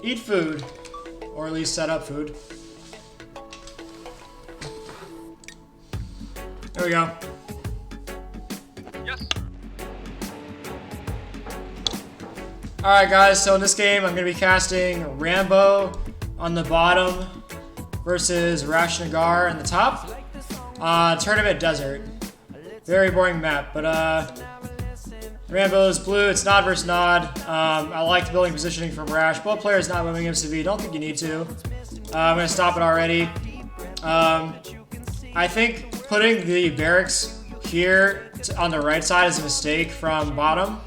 eat food. Or at least set up food. There we go. Yes. Alright guys, so in this game I'm going to be casting Rambo on the bottom versus Rashnagar on the top. Tournament Desert. Very boring map, but Rambo is blue, it's nod versus nod. I like the building positioning from Rash. Both players not moving MCV, don't think you need to. I'm going to stop it already. I think putting the barracks here on the right side is a mistake from bottom,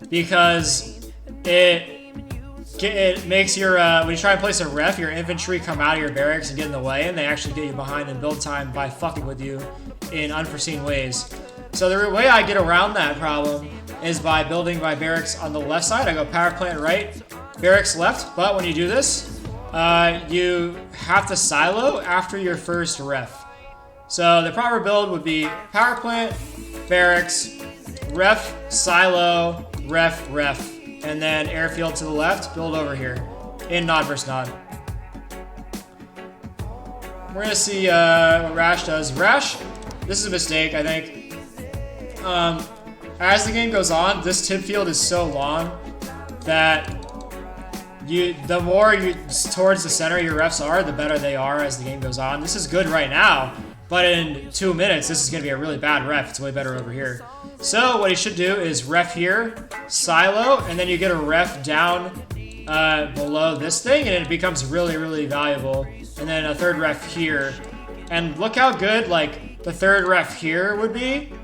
because it makes your, when you try and place a ref, your infantry come out of your barracks and get in the way, and they actually get you behind in build time by fucking with you in unforeseen ways. So the way I get around that problem is by building my barracks on the left side. I go power plant right, barracks left, but when you do this, you have to silo after your first ref. So the proper build would be power plant, barracks, ref, silo, ref, and then airfield to the left, build over here, in nod versus nod. We're gonna see what Rash does. Rash, this is a mistake, I think. As the game goes on, this tip field is so long that the more towards the center your refs are, the better they are as the game goes on. This is good right now, but in 2 minutes, this is going to be a really bad ref. It's way better over here. So what he should do is ref here, silo, and then you get a ref down below this thing, and it becomes really, really valuable. And then a third ref here. And look how good, like, the third ref here would be,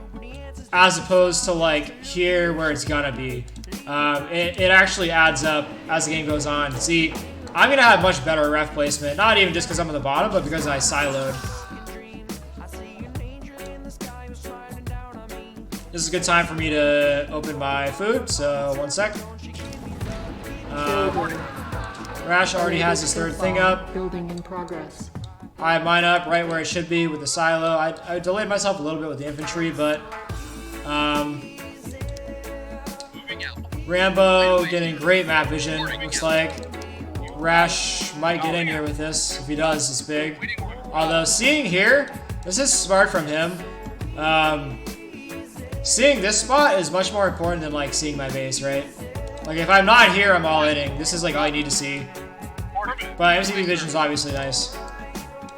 as opposed to, like, here where it's gonna be. It actually adds up as the game goes on. See, I'm gonna have much better ref placement, not even just because I'm on the bottom, but because I siloed. This is a good time for me to open my food, so 1 sec. Rash already has his third thing up. Building in progress. I have mine up right where it should be with the silo. I delayed myself a little bit with the infantry, but Rambo getting great map vision, looks like. Rash might get in here with this. If he does, it's big. Although seeing here, this is smart from him. Seeing this spot is much more important than like seeing my base, right? Like if I'm not here, I'm all inning. This is like all you need to see. But MCV vision is obviously nice.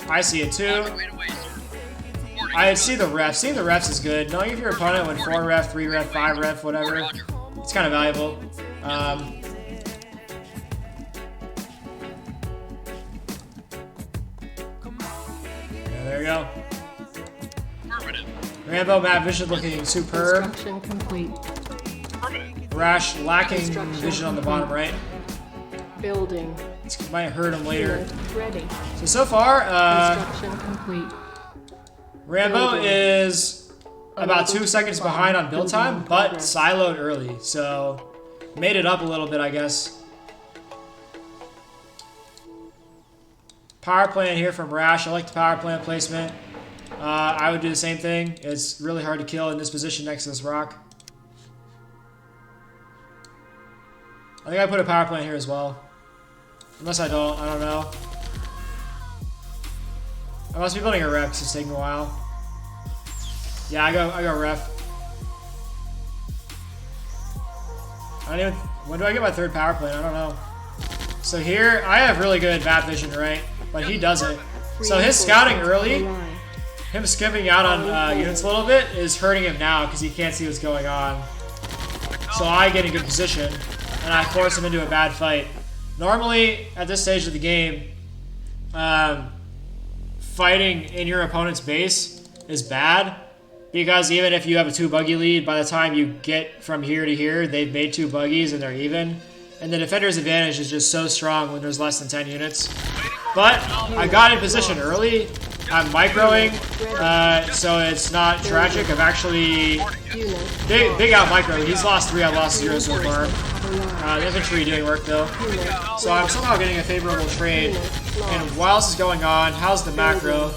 I see it too. I see the refs. Seeing the refs is good. Knowing if your opponent went 4 ref, 3 ref, 5 ref, whatever, it's kind of valuable. Yeah, there you go. Rambo map vision looking superb. Construction complete. Rash lacking vision on the bottom right. Building. It might hurt him later. Ready. So far, Construction complete. Rambo is about 2 seconds behind on build time, but siloed early, so made it up a little bit, I guess. Power plant here from Rash. I like the power plant placement. I would do the same thing. It's really hard to kill in this position next to this rock. I think I put a power plant here as well. Unless I don't know. I must be building a ref because it's taking a while. Yeah, I go ref. When do I get my third power plant? I don't know. So here, I have really good map vision, right? But he doesn't. So his scouting early, him skipping out on units a little bit, is hurting him now because he can't see what's going on. So I get in good position, and I force him into a bad fight. Normally, at this stage of the game, fighting in your opponent's base is bad, because even if you have a 2 buggy lead, by the time you get from here to here, they've made 2 buggies and they're even. And the defender's advantage is just so strong when there's less than 10 units. But I got in position early. I'm microing, so it's not tragic. I've actually big out micro. He's lost 3, I've lost 0 so far. The infantry doing work though. So I'm somehow getting a favorable trade. And while this is going on, how's the macro?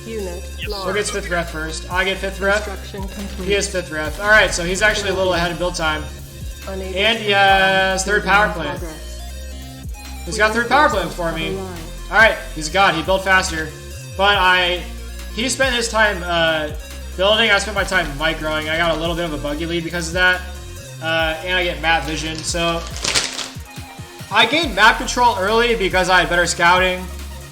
Who gets 5th ref first? I get 5th ref. He has 5th ref. Alright, so he's actually a little ahead of build time. And he has 3rd power plant. He's got 3 power plant for me. Alright, he's a god. He built faster. But he spent his time building. I spent my time microing. I got a little bit of a buggy lead because of that. And I get map vision. So I gained map control early because I had better scouting.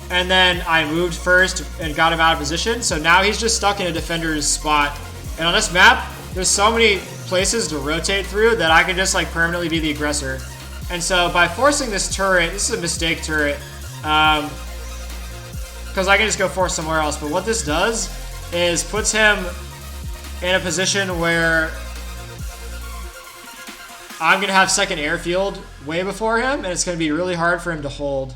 And then I moved first and got him out of position. So now he's just stuck in a defender's spot. And on this map, there's so many places to rotate through that I can just like permanently be the aggressor. And so by forcing this turret, this is a mistake turret, because I can just go force somewhere else. But what this does is puts him in a position where I'm going to have second airfield way before him, and it's going to be really hard for him to hold.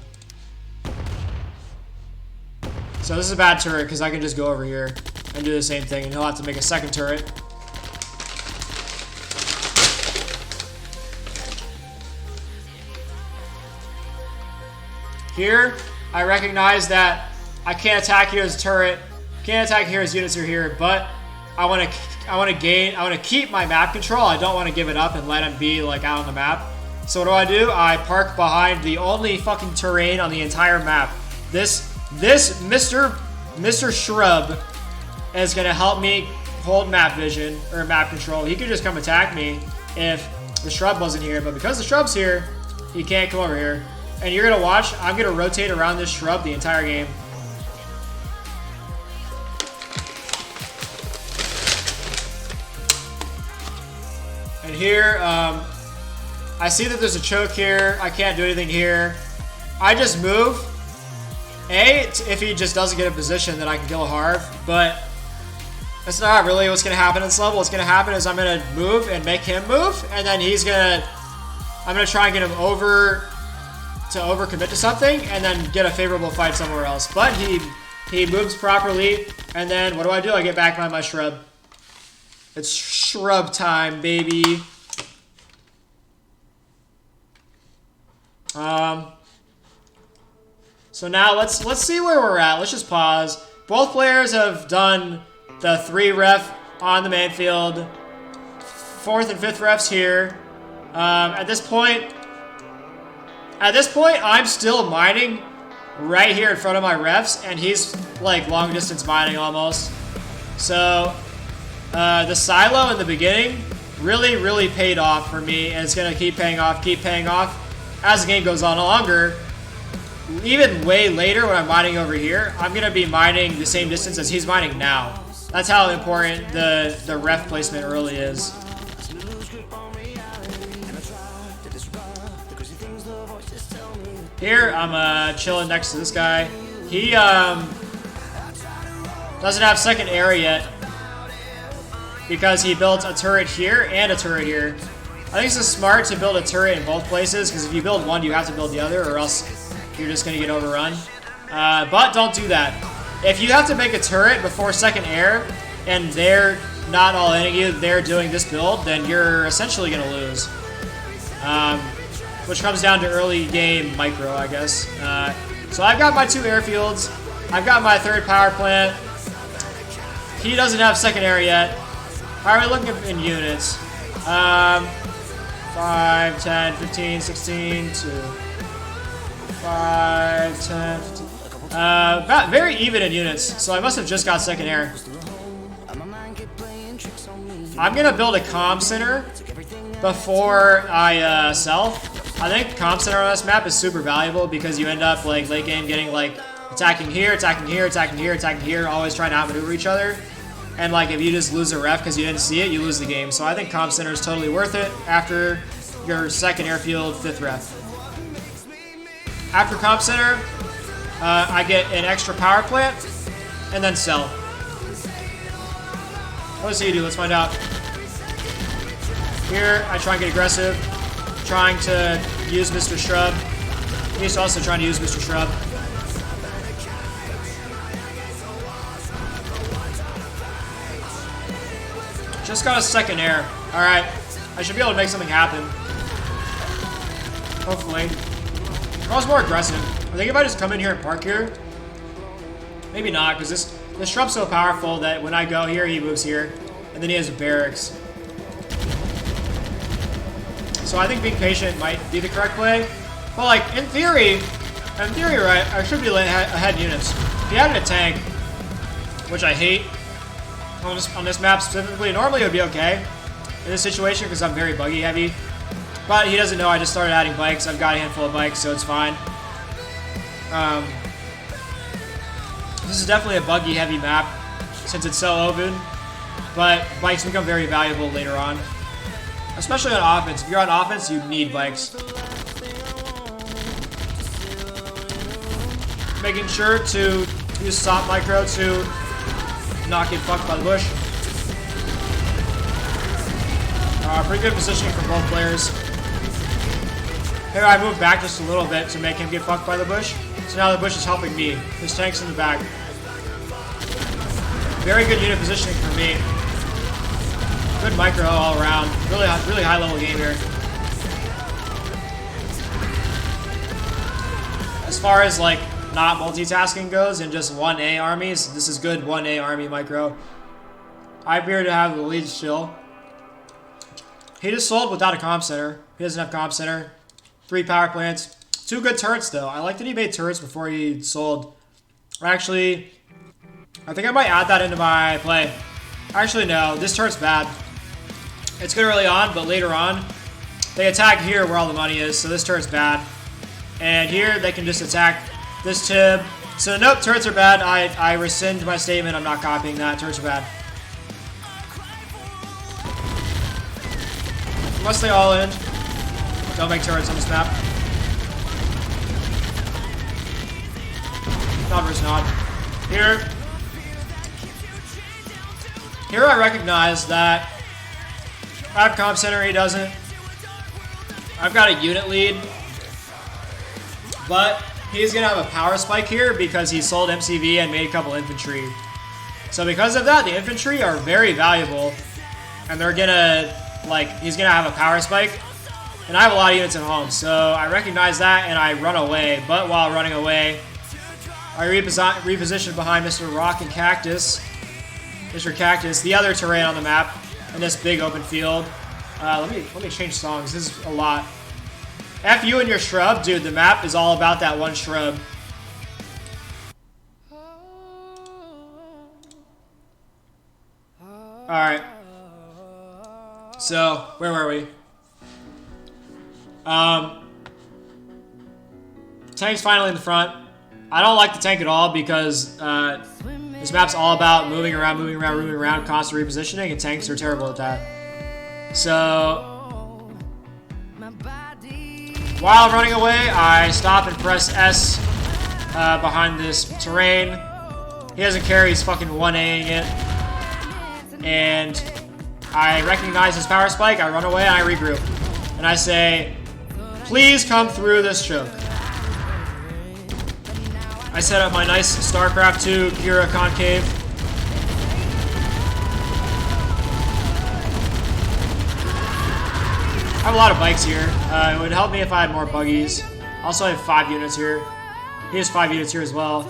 So this is a bad turret because I can just go over here and do the same thing, and he'll have to make a second turret. Here, I recognize that I can't attack here as a turret, can't attack here as units are here, but I want to keep my map control. I don't want to give it up and let him be like out on the map. So what do? I park behind the only fucking terrain on the entire map. This Mr. Shrub is gonna help me hold map vision or map control. He could just come attack me if the shrub wasn't here, but because the shrub's here, he can't come over here. And you're gonna watch, I'm gonna rotate around this shrub the entire game. And here, I see that there's a choke here. I can't do anything here. I just move. If he just doesn't get a position, then I can kill a Harv, but that's not really what's gonna happen in this level. What's gonna happen is I'm gonna move and make him move, and then I'm gonna try and get him to overcommit to something, and then get a favorable fight somewhere else. But he moves properly, and then what do? I get back behind my shrub. It's shrub time, baby. So now let's see where we're at. Let's just pause. Both players have done the 3 ref on the main field. 4th and 5th refs here. At this point, I'm still mining right here in front of my refs, and he's like long distance mining almost. So the silo in the beginning really paid off for me, and it's gonna keep paying off as the game goes on longer. Even way later when I'm mining over here, I'm gonna be mining the same distance as he's mining now. That's how important the ref placement early is. Here, I'm chilling next to this guy. He doesn't have second air yet because he built a turret here and a turret here. I think it's smart to build a turret in both places, because if you build one, you have to build the other, or else you're just going to get overrun. But don't do that. If you have to make a turret before second air, and they're not all in you, they're doing this build, then you're essentially going to lose. Which comes down to early game micro, I guess. So I've got my 2 airfields. I've got my 3rd power plant. He doesn't have second air yet. How are we looking in units? 5, 10, 15, 16, 2, 5, 10, 15. About very even in units, so I must have just got second air. I'm gonna build a comm center before I sell. I think comm center on this map is super valuable because you end up like late game getting like attacking here, attacking here, attacking here, attacking here, always trying to outmaneuver each other. And like if you just lose a ref because you didn't see it, you lose the game. So I think comm center is totally worth it after your 2nd airfield, 5th ref. After comm center, I get an extra power plant and then sell. What does he do? Let's find out. Here, I try and get aggressive, trying to use Mr. Shrub. He's also trying to use Mr. Shrub. Just got a second air. Alright. I should be able to make something happen. Hopefully. I was more aggressive. I think if I just come in here and park here, maybe not, because this shrub's so powerful that when I go here, he moves here. And then he has barracks. So I think being patient might be the correct play. Well, like, in theory, right, I should be ahead units. If he had a tank, which I hate, on this map specifically, normally it would be okay in this situation because I'm very buggy heavy. But he doesn't know I just started adding bikes. I've got a handful of bikes, so it's fine. This is definitely a buggy heavy map since it's so open, but bikes become very valuable later on. Especially on offense. If you're on offense, you need bikes. Making sure to use stop micro to not get fucked by the bush. Pretty good positioning for both players. Here I move back just a little bit to make him get fucked by the bush. So now the bush is helping me. His tank's in the back. Very good unit positioning for me. Good micro all around. Really high level game here. As far as like not multitasking goes and just 1A armies, this is good 1A army micro. I appear to have the lead still. He just sold without a comm center. He doesn't have comm center. 3 power plants. 2 good turrets though. I like that he made turrets before he sold. Actually, I think I might add that into my play. Actually, no. This turret's bad. It's good early on, but later on, they attack here where all the money is, so this turret's bad. And here, they can just attack this Tib. So, nope, turrets are bad. I rescind my statement. I'm not copying that. Turrets are bad. Unless they all end. Don't make turrets on this map. Nod versus nod. Here I recognize that I have comm center, he doesn't. I've got a unit lead. But he's going to have a power spike here because he sold MCV and made a couple infantry. So because of that, the infantry are very valuable. And they're going to, like, he's going to have a power spike. And I have a lot of units at home. So I recognize that and I run away. But while running away, I reposition behind Mr. Rock and Cactus. Mr. Cactus, the other terrain on the map, in this big open field. Let me change songs. This is a lot. F you and your shrub, dude. The map is all about that one shrub. All right. So where were we? Tank's finally in the front. I don't like the tank at all because this map's all about moving around, constant repositioning, and tanks are terrible at that. So, while running away, I stop and press S behind this terrain. He doesn't care, he's fucking 1Aing it. And I recognize his power spike, I run away, and I regroup. And I say, please come through this choke. I set up my nice StarCraft 2 Kira concave. I have a lot of bikes here. It would help me if I had more buggies. Also, I have 5 units here. He has 5 units here as well.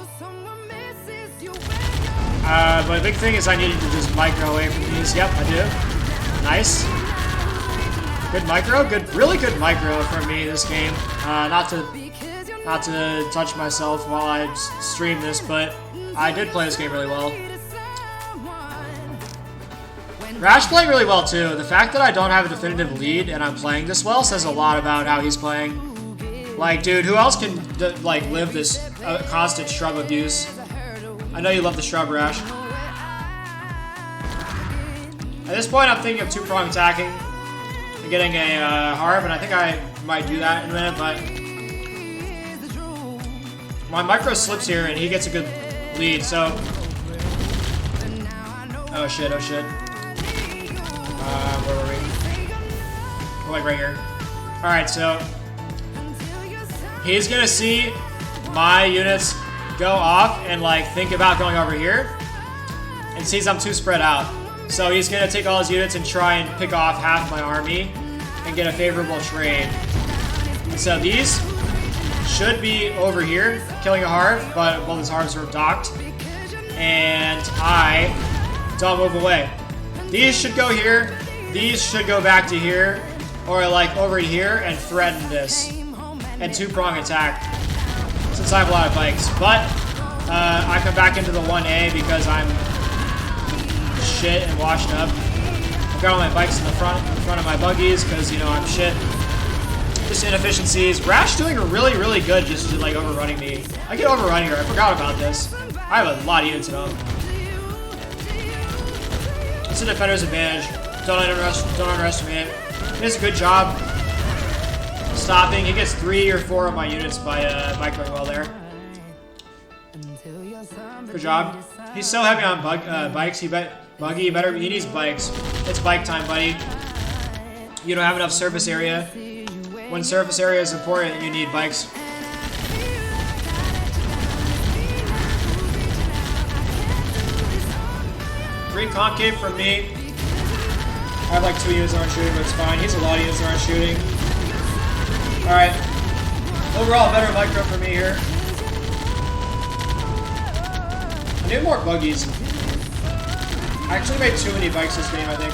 But the big thing is I needed to just micro away from these. Yep, I do. Nice. Good micro. Really good micro from me this game. Not to touch myself while I stream this, but I did play this game really well. Rash playing really well too. The fact that I don't have a definitive lead and I'm playing this well says a lot about how he's playing. Like, dude, who else can like live this constant shrub abuse? I know you love the shrub, Rash. At this point, I'm thinking of 2-prong attacking and getting a Harv, and I think I might do that in a minute, but my micro slips here and he gets a good lead, so... Oh shit. Where were we? We're like right here. Alright, so... He's gonna see my units go off and like think about going over here. And sees I'm too spread out. So he's gonna take all his units and try and pick off half my army and get a favorable trade. And so these should be over here, killing a Harv, but both his Harvs are docked. And I don't move away. These should go here, these should go back to here, or like over here and threaten this. and two-prong attack since I have a lot of bikes. But I come back into the 1A because I'm shit and washed up. I've got all my bikes in the front of my buggies because, you know, I'm shit. Just inefficiencies. Rash doing really, really good just like overrunning me. I get overrun here. I forgot about this. I have a lot of units at home. It's a defender's advantage. Don't underestimate it. He does a good job stopping. He gets 3 or 4 of my units by microing well there. Good job. He's so heavy on bikes. Buggy, he needs bikes. It's bike time, buddy. You don't have enough surface area. When surface area is important, you need bikes. Green concave from me. I have like 2 units that aren't shooting, but it's fine. He's a lot of units that aren't shooting. Alright. Overall, better micro for me here. I need more buggies. I actually made too many bikes this game, I think.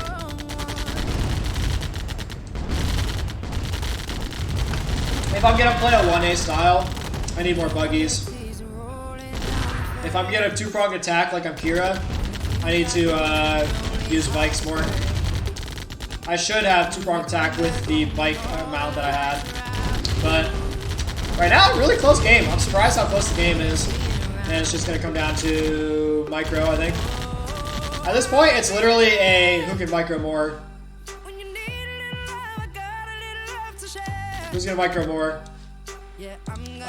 If I'm gonna play a 1A style, I need more buggies. If I'm gonna two-pronged attack like I'm Kira, I need to use bikes more. I should have two-pronged attack with the bike amount that I had. But right now, really close game. I'm surprised how close the game is. And it's just gonna come down to micro, I think. At this point, it's literally a who can micro more. Who's gonna micro more?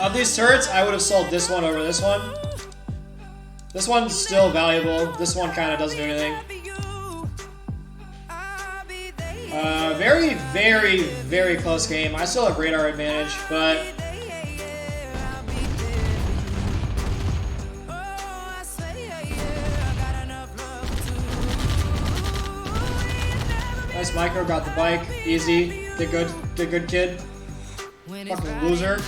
Of these turrets, I would have sold this one over this one. This one's still valuable. This one kind of doesn't do anything. Very, very, very close game. I still have radar advantage, but nice micro, got the bike, easy, did good kid. Fucking loser.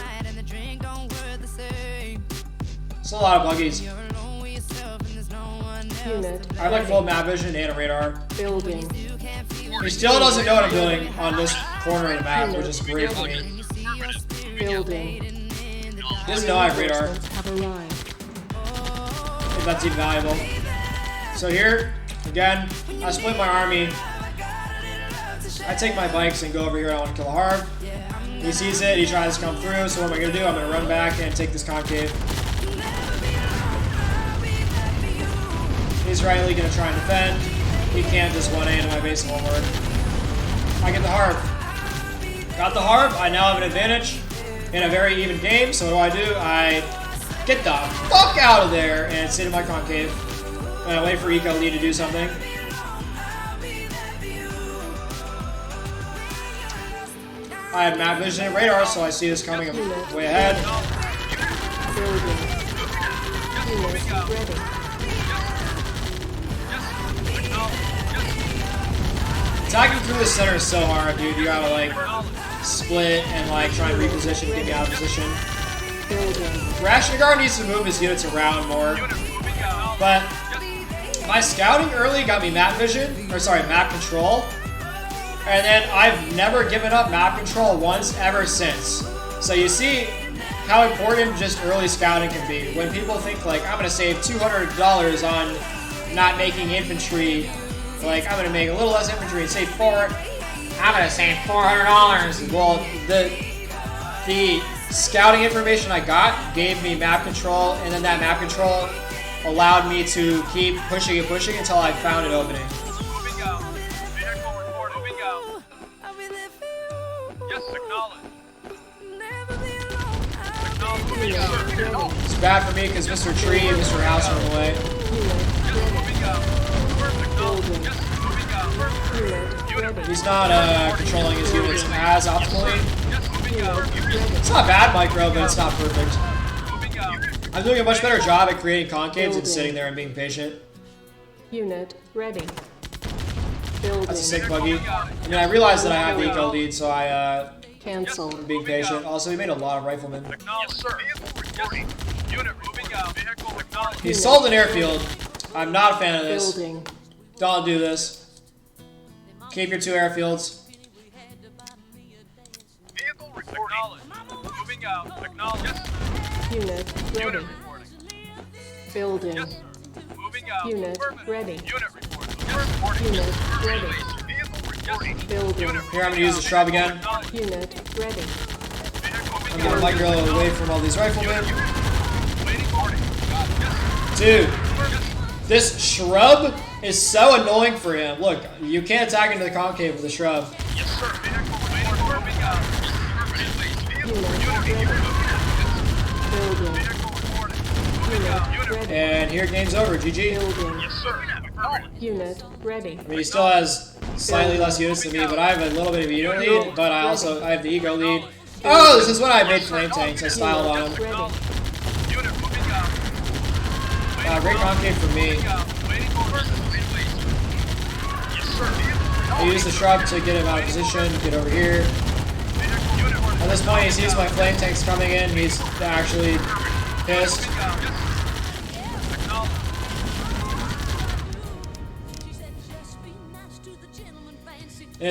Still a lot of buggies. Unit. I have like full map vision and a radar. Building. He still doesn't know what I'm doing on this corner of the map, which is great for me. Building. He doesn't know I have radar. Have arrived. If that's even valuable. So here, again, I split my army. I take my bikes and go over here. I want to kill a Harv. He sees it, he tries to come through, so what am I going to do? I'm going to run back and take this concave. He's rightly going to try and defend. He can't just 1A into my base, it won't work. I get the Harv. Got the Harv, I now have an advantage in a very even game, so what do? I get the fuck out of there and sit in my concave. And I wait for Eco Lee to do something. I have map vision and radar, so I see this coming way ahead. Building. Unit ready. Attacking through the center is so hard, dude. You gotta like split and like try and reposition, get me out of position. Building. Rashnagar needs to move his units around more. But my scouting early got me map vision, or sorry, map control. And then I've never given up map control once ever since. So you see how important just early scouting can be. When people think like, I'm gonna save $200 on not making infantry, like I'm gonna make a little less infantry and save I'm gonna save $400. Well, the scouting information I got gave me map control, and then that map control allowed me to keep pushing and pushing until I found an opening. It's bad for me because Mr. Tree and Mr. House are in the way. He's not controlling his units as optimally. It's not bad micro, but it's not perfect. I'm doing a much better job at creating concaves and sitting there and being patient. Unit ready. Building. That's a sick buggy. I mean, I realized that I have the eco lead, so I'm Cancelled. being patient. Also, he made a lot of riflemen. Yes, sir. Unit moving out. Vehicle acknowledged. He sold an airfield. I'm not a fan of this. Building. Don't do this. Keep your 2 airfields. Vehicle reporting. Moving moving out. Acknowledge. Yes, Unit unit ready. reporting. Building. Yes, sir. Moving out. Unit Affirmative. ready. Unit reporting. Yes, reporting. Unit ready. Vehicle reporting. Building. Unit Here, I'm gonna use the shrub again. Acknowledge. Unit ready. Vehicle I'm moving gonna out. micro away from all these riflemen. Waiting boarding. Yes, Dude, affirmative. this shrub is so annoying for him. Look, you can't attack into the concave with a shrub. Yes, sir. Vehicle waiting moving out. Unit ready. Building. Vehicle reporting. Unit ready. And here, game's over. GG. Building. Yes, sir. Affirmative. Unit ready. I mean, he still has slightly less units than me, but I have a little bit of a unit lead, but I have the ego lead. Oh, this is when I made flame tanks. I styled on them. Ready. Unit moving out. Great concave for me. Waiting orders. Yes, sir. I use the shrub to get him out of position, get over here. At this point, he sees my flame tanks coming in. He's actually pissed.